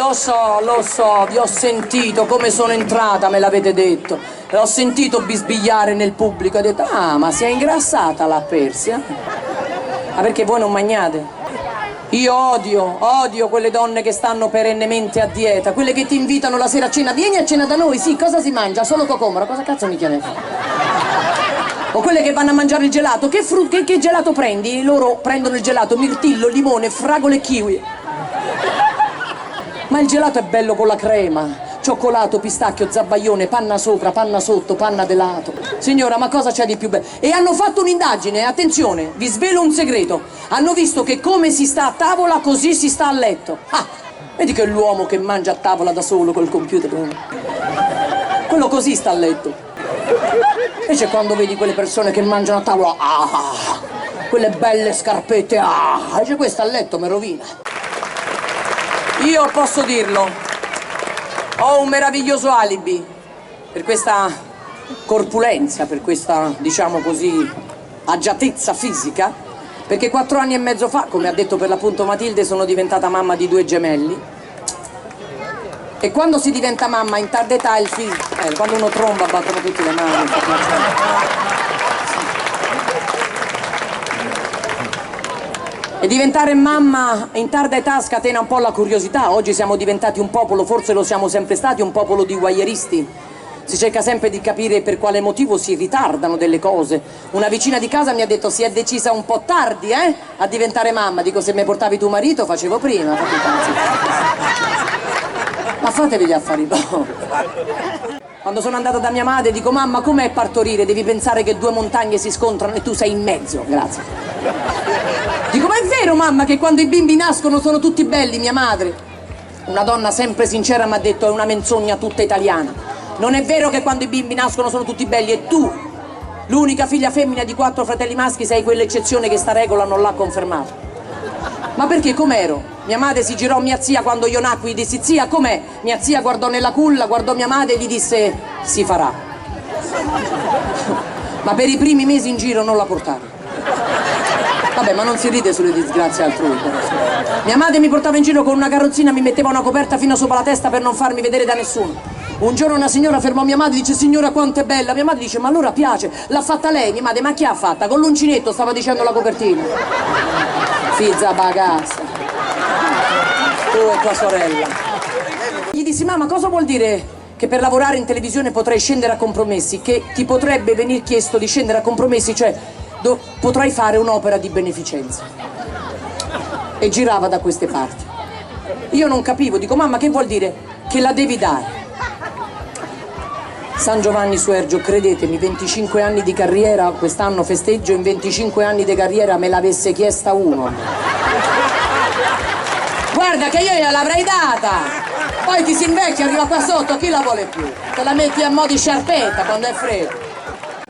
Lo so, vi ho sentito, come sono entrata, me l'avete detto. L'ho sentito bisbigliare nel pubblico, ho detto, ah, ma si è ingrassata la Persia? Ma perché voi non mangiate? Io odio quelle donne che stanno perennemente a dieta, quelle che ti invitano la sera a cena, vieni a cena da noi, sì, cosa si mangia? Solo cocomero, cosa cazzo mi chiede? O quelle che vanno a mangiare il gelato, che gelato prendi? Loro prendono il gelato, mirtillo, limone, fragole e kiwi. Ma il gelato è bello con la crema, cioccolato, pistacchio, zabaione, panna sopra, panna sotto, panna de lato. Signora, ma cosa c'è di più bello? E hanno fatto un'indagine, attenzione, vi svelo un segreto. Hanno visto che come si sta a tavola, così si sta a letto. Ah, vedi che è l'uomo che mangia a tavola da solo col computer. Quello così sta a letto. Invece quando vedi quelle persone che mangiano a tavola, quelle belle scarpette, invece questa a letto mi rovina. Io posso dirlo, ho un meraviglioso alibi per questa corpulenza, per questa, diciamo così, agiatezza fisica, perché 4 anni e mezzo fa, come ha detto per l'appunto Matilde, sono diventata mamma di 2 gemelli. E quando si diventa mamma in tarda età il figlio, quando uno tromba battono tutte le mani. E diventare mamma in tarda età scatena un po' la curiosità. Oggi siamo diventati un popolo, forse lo siamo sempre stati, un popolo di voyeuristi. Si cerca sempre di capire per quale motivo si ritardano delle cose. Una vicina di casa mi ha detto si è decisa un po' tardi, a diventare mamma. Dico, se mi portavi tuo marito facevo prima. Ma fatevi gli affari dopo. Quando sono andata da mia madre dico, mamma, com'è partorire? Devi pensare che 2 montagne si scontrano e tu sei in mezzo. Grazie. Dico, ma è vero, mamma, che quando i bimbi nascono sono tutti belli? Mia madre, una donna sempre sincera, mi ha detto, è una menzogna tutta italiana. Non è vero che quando i bimbi nascono sono tutti belli, e tu, l'unica figlia femmina di 4 fratelli maschi, sei quell'eccezione che sta regola non l'ha confermato. Ma perché, com'ero? Mia madre si girò mia zia quando io nacqui, gli dissi, zia, com'è? Mia zia guardò nella culla, guardò mia madre e gli disse, si farà. Ma per i primi mesi in giro non la portare. Vabbè, ma non si ride sulle disgrazie altrui. Mia madre mi portava in giro con una carrozzina, mi metteva una coperta fino sopra la testa per non farmi vedere da nessuno. Un giorno una signora fermò mia madre e dice, signora, quanto è bella. Mia madre dice, ma allora piace. L'ha fatta lei? Mia madre, ma chi ha fatta? Con l'uncinetto, stava dicendo la copertina. Fizza bagassa. Tu e tua sorella. Gli dissi, mamma, cosa vuol dire che per lavorare in televisione potrei scendere a compromessi? Che ti potrebbe venir chiesto di scendere a compromessi, cioè potrai fare un'opera di beneficenza. E girava da queste parti. Io non capivo, dico, mamma, che vuol dire? Che la devi dare. San Giovanni Suergio, credetemi, 25 anni di carriera, quest'anno festeggio, in 25 anni di carriera me l'avesse chiesta uno. Guarda che io gliel'avrei data, poi ti si invecchia, arriva qua sotto, chi la vuole più? Te la metti a mo' di sciarpetta quando è freddo.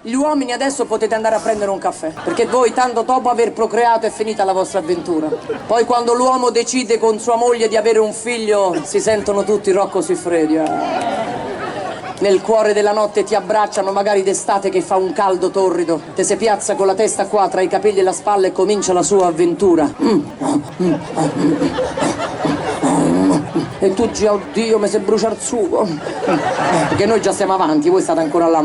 Gli uomini adesso potete andare a prendere un caffè, perché voi tanto dopo aver procreato è finita la vostra avventura. Poi quando l'uomo decide con sua moglie di avere un figlio si sentono tutti Rocco Siffredi. Nel cuore della notte ti abbracciano, magari d'estate che fa un caldo torrido, te si piazza con la testa qua tra i capelli e la spalla e comincia la sua avventura. E tu già, oddio, mi si brucia il sugo. Perché noi già siamo avanti, voi state ancora là.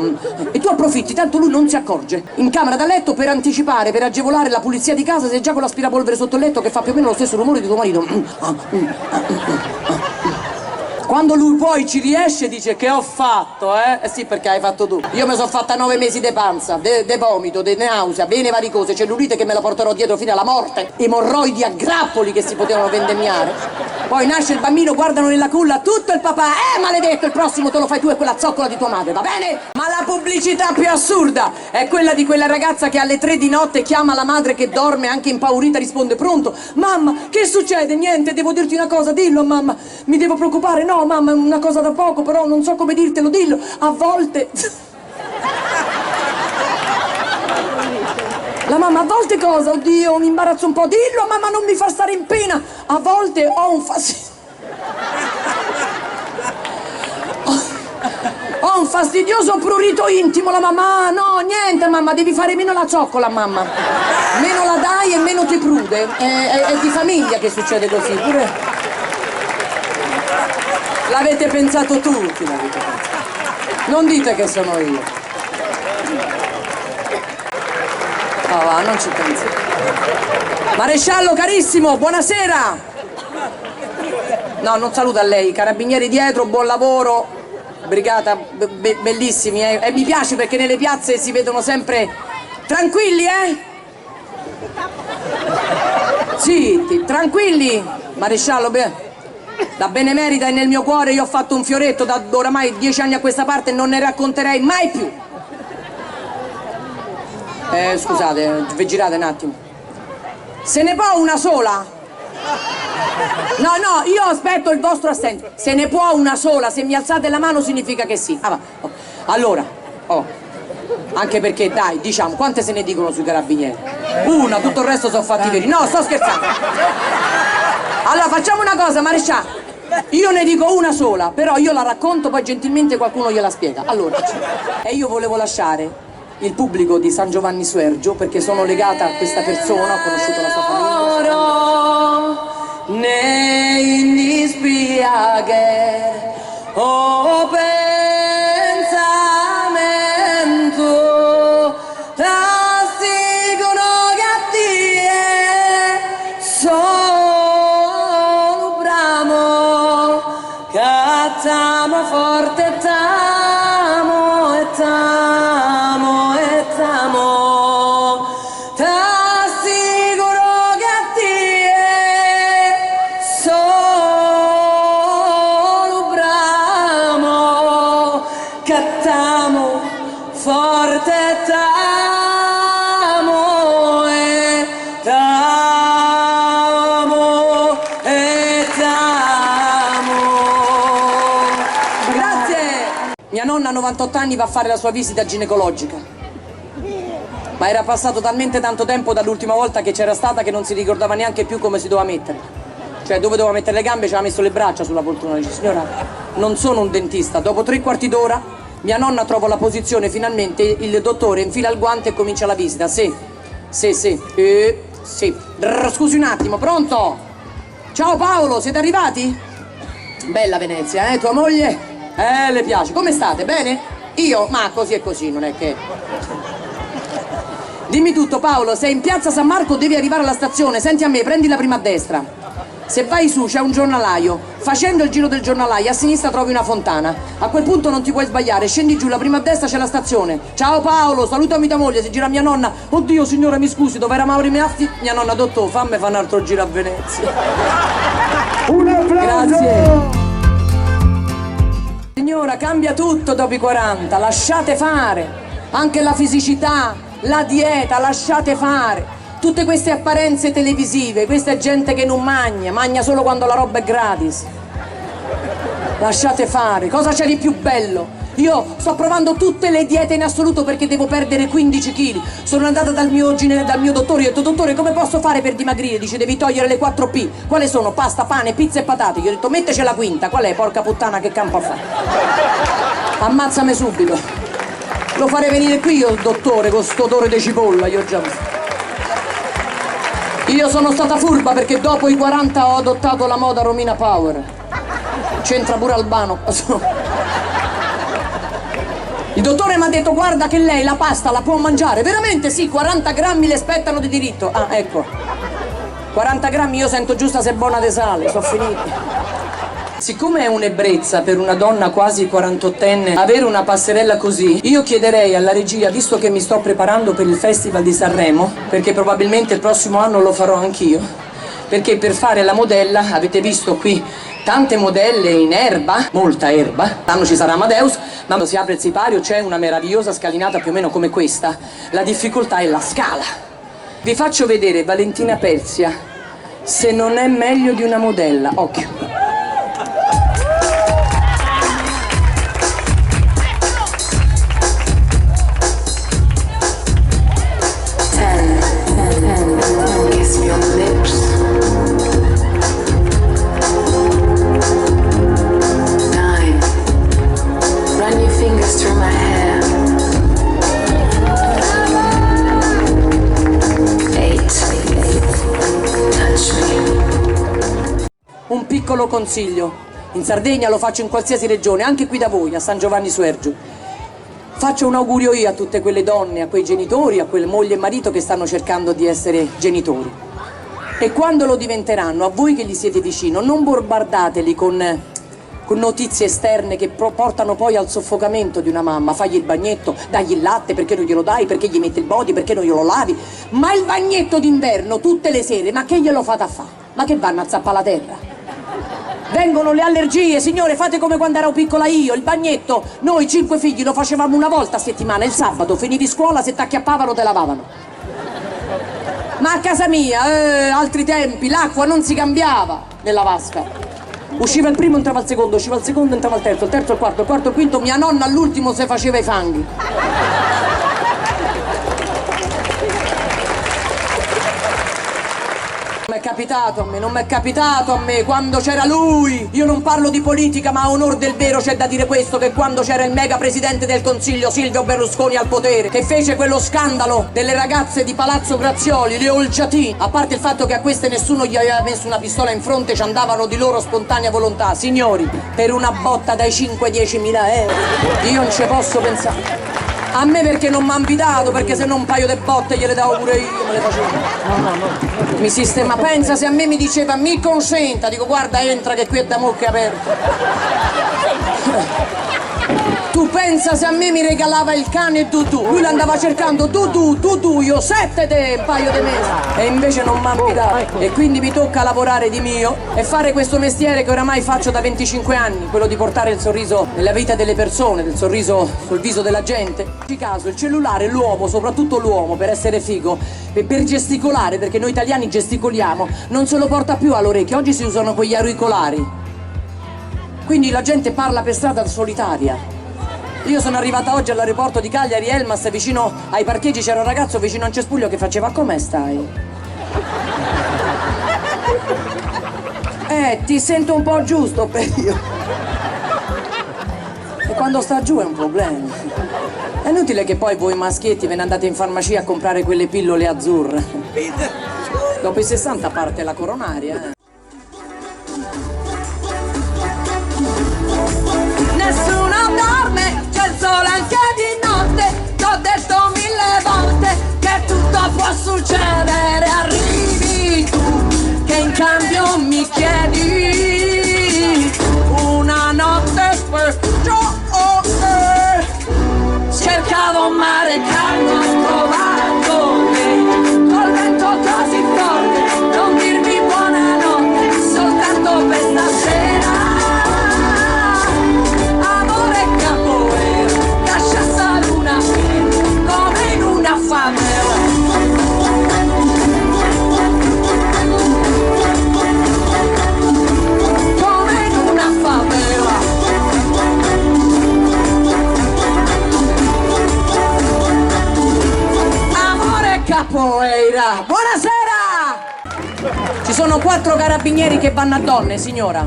E tu approfitti, tanto lui non si accorge. In camera da letto per anticipare, per agevolare la pulizia di casa, sei già con l'aspirapolvere sotto il letto che fa più o meno lo stesso rumore di tuo marito. Quando lui poi ci riesce dice, che ho fatto, eh? Eh sì, perché hai fatto tu. Io mi sono fatta 9 mesi di panza, de vomito, de nausea, vene varicose, cellulite che me la porterò dietro fino alla morte, emorroidi a grappoli che si potevano vendemmiare. Poi nasce il bambino, guardano nella culla, tutto il papà, maledetto, il prossimo te lo fai tu e quella zoccola di tua madre, va bene? Ma la pubblicità più assurda è quella di quella ragazza che alle 3 di notte chiama la madre che dorme, anche impaurita, risponde, pronto? Mamma, che succede? Niente, devo dirti una cosa, dillo mamma, mi devo preoccupare? No mamma, è una cosa da poco, però non so come dirtelo, dillo, a volte... La mamma, a volte cosa? Oddio, mi imbarazzo un po', dillo mamma, non mi fa stare in pena, a volte ho un Ho un fastidioso prurito intimo, la mamma, no, niente mamma, devi fare meno la zoccola mamma, meno la dai e meno ti prude, è di famiglia che succede così, pure... L'avete pensato tutti, l'avete pensato. Non dite che sono io. Oh, va, non ci penso. Maresciallo carissimo, buonasera. No, non saluta lei, carabinieri dietro, buon lavoro, brigata, bellissimi, e mi piace perché nelle piazze si vedono sempre tranquilli, Zitti, tranquilli, maresciallo, la benemerita è nel mio cuore, io ho fatto un fioretto da oramai 10 anni a questa parte e non ne racconterei mai più. Scusate, vi girate un attimo. Se ne può una sola? No, io aspetto il vostro assenso. Se ne può una sola, se mi alzate la mano significa che sì. Allora, anche perché, dai, diciamo, quante se ne dicono sui carabinieri? Una, tutto il resto sono fatti veri. No, sto scherzando. Allora, facciamo una cosa, maresciallo. Io ne dico una sola, però io la racconto, poi gentilmente qualcuno gliela spiega. Allora, e io volevo lasciare il pubblico di San Giovanni Suergio perché sono legata a questa persona, ho conosciuto la sua famiglia. Nei dispiacer o pensamento dicono cattive sono bramo cazziamo forte tamo e tamo e tamo cattiamo forte tamo e tamo e tamo. Grazie. Mia nonna a 98 anni va a fare la sua visita ginecologica, ma era passato talmente tanto tempo dall'ultima volta che c'era stata che non si ricordava neanche più come si doveva mettere, cioè dove doveva mettere le gambe, ci aveva messo le braccia sulla poltrona. Dice: signora, non sono un dentista. Dopo 3/4 d'ora mia nonna trova la posizione, finalmente il dottore infila il guante e comincia la visita. Sì. Scusi un attimo, pronto? Ciao Paolo, siete arrivati? Bella Venezia, tua moglie? Le piace. Come state? Bene? Io? Ma così e così, non è che... Dimmi tutto Paolo, sei in piazza San Marco, devi arrivare alla stazione. Senti a me, prendi la prima a destra. Se vai su c'è un giornalaio, facendo il giro del giornalaio a sinistra trovi una fontana, a quel punto non ti puoi sbagliare, scendi giù, la prima a destra c'è la stazione. Ciao Paolo, salutami tua moglie, si gira mia nonna. Oddio signora mi scusi, dove era Mauri Measti? Mia nonna: dottore, fammi fare un altro giro a Venezia. Un applauso! Grazie. Signora, cambia tutto dopo i 40, lasciate fare, anche la fisicità, la dieta, lasciate fare. Tutte queste apparenze televisive, questa è gente che non magna solo quando la roba è gratis. Lasciate fare, cosa c'è di più bello? Io sto provando tutte le diete in assoluto perché devo perdere 15 kg. Sono andata dal mio dottore, io ho detto: dottore, come posso fare per dimagrire? Dice: devi togliere le 4 P. Quali sono? Pasta, pane, pizza e patate. Gli ho detto: metteci la quinta. Qual è? Porca puttana, che campo a fare? Ammazzami subito. Lo farei venire qui io il dottore con sto odore di cipolla, io già visto. Io sono stata furba perché dopo i 40 ho adottato la moda Romina Power. C'entra pure Albano. Il dottore mi ha detto: guarda che lei la pasta la può mangiare. Veramente sì, 40 grammi le spettano di diritto. Ah, ecco. 40 grammi io sento giusta se è buona de sale, sono finiti. Siccome è un'ebbrezza per una donna quasi 48enne avere una passerella così, io chiederei alla regia, visto che mi sto preparando per il Festival di Sanremo, perché probabilmente il prossimo anno lo farò anch'io, perché per fare la modella, avete visto qui tante modelle in erba, molta erba, quest'anno ci sarà Amadeus, ma quando si apre il sipario c'è una meravigliosa scalinata più o meno come questa. La difficoltà è la scala. Vi faccio vedere Valentina Perzia, se non è meglio di una modella. Occhio. Un piccolo consiglio: in Sardegna, lo faccio in qualsiasi regione, anche qui da voi, a San Giovanni Suergiu. Faccio un augurio io a tutte quelle donne, a quei genitori, a quelle mogli e marito che stanno cercando di essere genitori. E quando lo diventeranno, a voi che gli siete vicino, non bombardateli con notizie esterne che portano poi al soffocamento di una mamma. Fagli il bagnetto, dagli il latte, perché non glielo dai, perché gli metti il body, perché non glielo lavi. Ma il bagnetto d'inverno tutte le sere, ma che glielo fate a fa'? Ma che vanno a zappare la terra? Vengono le allergie, signore, fate come quando ero piccola io, il bagnetto, noi 5 figli lo facevamo una volta a settimana, il sabato, finivi scuola, se t'acchiappavano te lavavano. Ma a casa mia, altri tempi, l'acqua non si cambiava nella vasca. Usciva il primo, entrava il secondo, usciva il secondo, entrava il terzo il quarto, il quinto, mia nonna all'ultimo se faceva i fanghi. Non mi è capitato a me quando c'era lui. Io non parlo di politica, ma a onor del vero c'è da dire questo, che quando c'era il mega presidente del consiglio Silvio Berlusconi al potere, che fece quello scandalo delle ragazze di Palazzo Grazioli, le olciatine, a parte il fatto che a queste nessuno gli aveva messo una pistola in fronte, ci andavano di loro spontanea volontà, signori, per una botta dai 5-10 mila euro, io non ci posso pensare. A me perché non mi han invitato, perché se no un paio di botte gliele davo pure io, me le facevo. No. Mi sistema, pensa se a me mi diceva mi consenta, dico guarda entra che qui è da mocche aperto. Tu pensa se a me mi regalava il cane Dudu, lui l'andava cercando Dudu, io 7 un paio di mesi e invece non mi ha invitato. E quindi mi tocca lavorare di mio e fare questo mestiere che oramai faccio da 25 anni, quello di portare il sorriso nella vita delle persone, il sorriso sul viso della gente. In questo caso il cellulare, l'uomo, soprattutto l'uomo, per essere figo e per gesticolare, perché noi italiani gesticoliamo, non se lo porta più all'orecchio, oggi si usano quegli auricolari. Quindi la gente parla per strada solitaria. Io sono arrivata oggi all'aeroporto di Cagliari, Elmas, vicino ai parcheggi c'era un ragazzo vicino a un cespuglio che faceva come stai? Ti sento un po' giusto per io. E quando sta giù è un problema. È inutile che poi voi maschietti ve ne andate in farmacia a comprare quelle pillole azzurre. Dopo i 60 parte la coronaria, Nessuno dorme, c'è il sole anche di notte. T'ho detto 1000 volte che tutto può succedere. Arrivi tu che in cambio mi chiedi una notte per giocare. Cercavo un mare calmo, ho trovato te. Col vento così forte, non dirmi buonanotte, soltanto per stasera. Capoeira. Buonasera! Ci sono 4 carabinieri che vanno a donne, signora.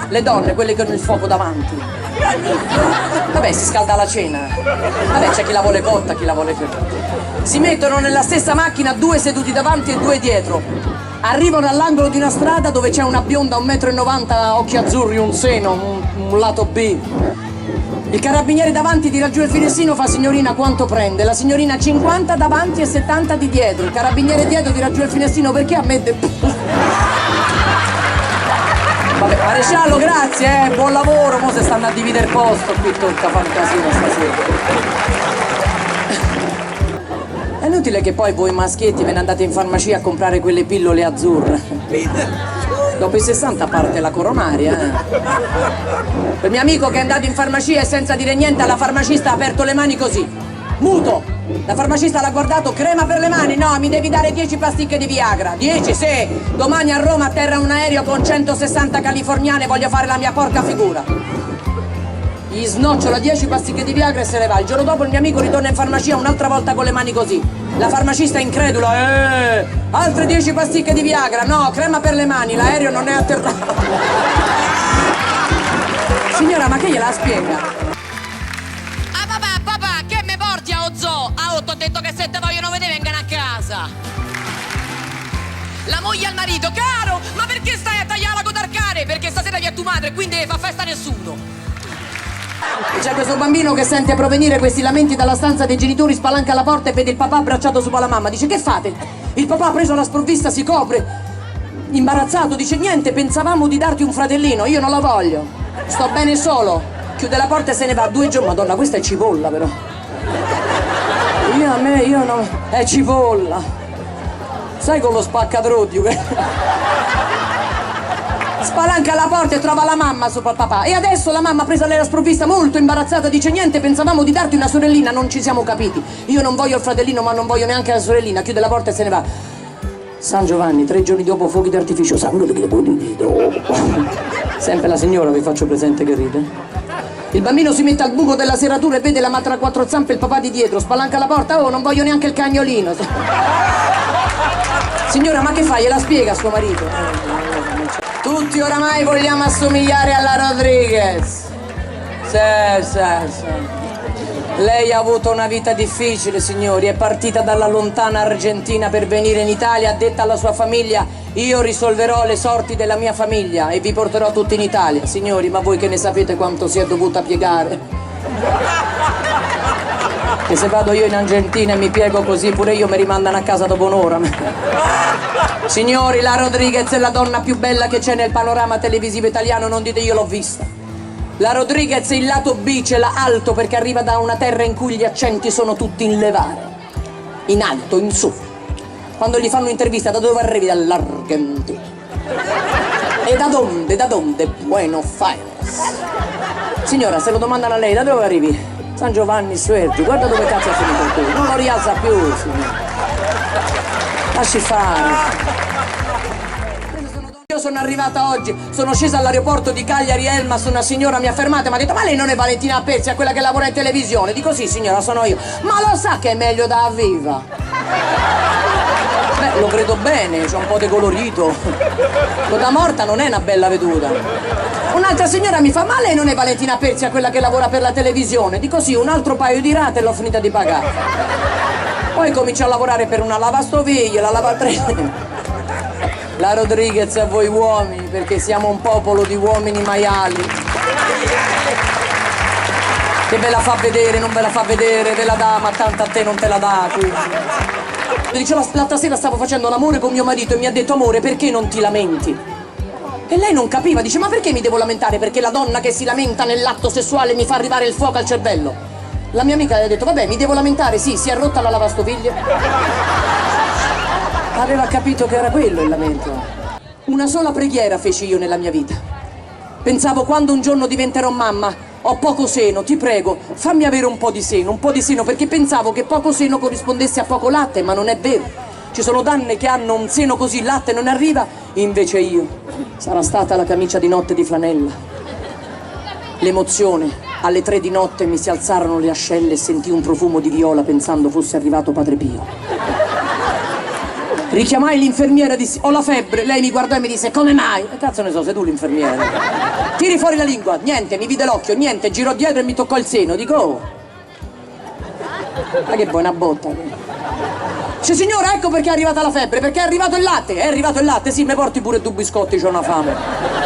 Le donne, quelle che hanno il fuoco davanti. Vabbè, si scalda la cena. Vabbè, c'è chi la vuole cotta, chi la vuole fritta. Si mettono nella stessa macchina 2 seduti davanti e 2 dietro. Arrivano all'angolo di una strada dove c'è una bionda 1,90 m, occhi azzurri, un seno, un lato B. Il carabiniere davanti tira giù il finestrino, fa signorina quanto prende? La signorina 50 davanti e 70 di dietro. Il carabiniere dietro tira giù il finestrino perché a me... Vabbè, maresciallo, grazie, buon lavoro, mo se stanno a dividere il posto, qui tocca fare un casino stasera. È inutile che poi voi maschietti ve ne andate in farmacia a comprare quelle pillole azzurre. Dopo i 60 parte la coronaria, Quel mio amico che è andato in farmacia e senza dire niente alla farmacista ha aperto le mani così, muto. La farmacista l'ha guardato, crema per le mani, no, mi devi dare 10 pasticche di Viagra. 10, sì, domani a Roma atterra un aereo con 160 californiane, voglio fare la mia porca figura. Gli snocciola 10 pasticche di Viagra e se ne va. Il giorno dopo il mio amico ritorna in farmacia un'altra volta con le mani così. La farmacista è incredula, altre 10 pasticche di Viagra, no, crema per le mani, l'aereo non è atterrato. Signora, ma che gliela spiega? Papà, che mi porti a Ozzo? T'ho detto che se te vogliono vedere vengano a casa. La moglie al marito, caro, ma perché stai a tagliare la coda al cane? Perché stasera vi a tu madre, quindi fa festa nessuno. E c'è questo bambino che sente provenire questi lamenti dalla stanza dei genitori, spalanca la porta e vede il papà abbracciato sopra la mamma. Dice: che fate? Il papà, preso alla sprovvista, si copre, imbarazzato, dice: niente, pensavamo di darti un fratellino, io non lo voglio, sto bene solo. Chiude la porta e se ne va. 2 giorni, madonna, questa è cipolla però. Io no, è cipolla. Sai con lo spaccatrodio che... Spalanca la porta e trova la mamma sopra il papà. E adesso la mamma, presa alla sprovvista, molto imbarazzata, dice: niente, pensavamo di darti una sorellina, non ci siamo capiti. Io non voglio il fratellino, ma non voglio neanche la sorellina. Chiude la porta e se ne va. San Giovanni, 3 giorni dopo, fuochi d'artificio. Sempre la signora, vi faccio presente che ride. Il bambino si mette al buco della serratura e vede la madre a 4 zampe e il papà di dietro. Spalanca la porta: oh, non voglio neanche il cagnolino. Signora, ma che fa? Gliela spiega a suo marito. Tutti oramai vogliamo assomigliare alla Rodriguez. Sì. Lei ha avuto una vita difficile, signori. È partita dalla lontana Argentina per venire in Italia. Ha detto alla sua famiglia: io risolverò le sorti della mia famiglia e vi porterò tutti in Italia. Signori, ma voi che ne sapete quanto si è dovuta piegare? Che se vado io in Argentina e mi piego così, pure io mi rimandano a casa dopo un'ora. Signori, la Rodriguez è la donna più bella che c'è nel panorama televisivo italiano, non dite io l'ho vista. La Rodriguez il lato B ce l'ha alto perché arriva da una terra in cui gli accenti sono tutti in levare. In alto, in su. Quando gli fanno un'intervista: da dove arrivi? Dall'Argentina. E da dove? Da dove? Buenos Aires. Signora, se lo domandano a lei: da dove arrivi? San Giovanni Suergi. Guarda dove cazzo è finito il culo. Non lo rialza più, signora. Lasci fare. Io sono arrivata oggi, sono scesa all'aeroporto di Cagliari Elmas, una signora mi ha fermata e mi ha detto: ma lei non è Valentina Pezzi, è quella che lavora in televisione? Dico: sì signora, sono io. Ma lo sa che è meglio da viva? Beh, lo credo bene, c'è un po' di colorito. Da morta non è una bella veduta. Un'altra signora mi fa: ma lei non è Valentina Pezzi, è quella che lavora per la televisione? Dico: sì, un altro paio di rate e l'ho finita di pagare. Poi comincia a lavorare per una lavastoviglie, la lavatrice. La Rodriguez a voi uomini, perché siamo un popolo di uomini maiali. Che ve la fa vedere, non ve la fa vedere, ve la dà, ma tanto a te non te la dà. Dicevo, l'altra sera stavo facendo l'amore con mio marito e mi ha detto: amore, perché non ti lamenti? E lei non capiva, dice: ma perché mi devo lamentare? Perché la donna che si lamenta nell'atto sessuale mi fa arrivare il fuoco al cervello. La mia amica le ha detto: vabbè, mi devo lamentare, sì, si è rotta la lavastoviglie. Aveva capito che era quello il lamento. Una sola preghiera feci io nella mia vita. Pensavo: quando un giorno diventerò mamma, ho poco seno, ti prego, fammi avere un po' di seno, perché pensavo che poco seno corrispondesse a poco latte, ma non è vero. Ci sono donne che hanno un seno così, il latte non arriva, invece io. Sarà stata la camicia di notte di flanella. L'emozione, alle 3 di notte mi si alzarono le ascelle e sentii un profumo di viola pensando fosse arrivato Padre Pio. Richiamai l'infermiera e dissi: ho la febbre. Lei mi guardò e mi disse: come mai? E cazzo ne so, sei tu l'infermiera. Tiri fuori la lingua. Niente, mi vide l'occhio, niente, girò dietro e mi toccò il seno. Dico: oh, ma che buona botta. Dice: signora, ecco perché è arrivata la febbre, perché è arrivato il latte. È arrivato il latte? Sì, mi porti pure 2 biscotti, c'ho una fame.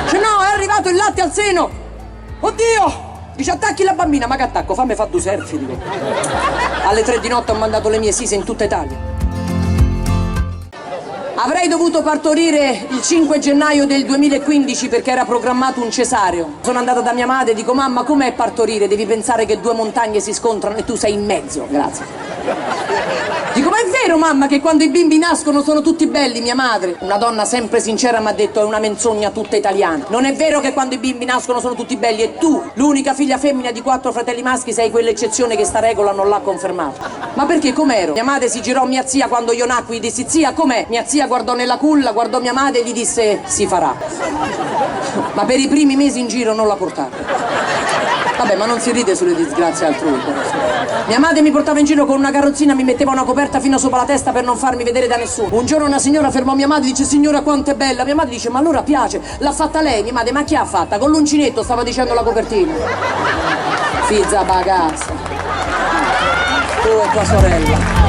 Dice: no, è arrivato il latte al seno. Oddio! Dice: attacchi la bambina. Ma che attacco? Fammi fa 2 selfie, dico. Alle 3 di notte ho mandato le mie sise in tutta Italia. Avrei dovuto partorire il 5 gennaio del 2015 perché era programmato un cesareo. Sono andata da mia madre e dico: mamma, com'è partorire? Devi pensare che 2 montagne si scontrano e tu sei in mezzo. Grazie. Dico: ma è vero, mamma, che quando i bimbi nascono sono tutti belli? Mia madre, una donna sempre sincera, mi ha detto: è una menzogna tutta italiana. Non è vero che quando i bimbi nascono sono tutti belli, e tu, l'unica figlia femmina di 4 fratelli maschi, sei quell'eccezione che sta regola non l'ha confermato. Ma perché, com'ero? Mia madre si girò a mia zia quando io nacqui, gli dissi: zia, com'è? Mia zia guardò nella culla, guardò mia madre e gli disse: si farà. Ma per i primi mesi in giro non la portava. Vabbè, ma non si ride sulle disgrazie altrui. Mia madre mi portava in giro con una carrozzina, mi metteva una coperta fino sopra la testa per non farmi vedere da nessuno. Un giorno una signora fermò mia madre e dice: signora, quanto è bella. Mia madre dice: ma allora piace. L'ha fatta lei? Mia madre: ma chi ha fatta? Con l'uncinetto, stava dicendo la copertina. Fizza bagazza. Tu e tua sorella.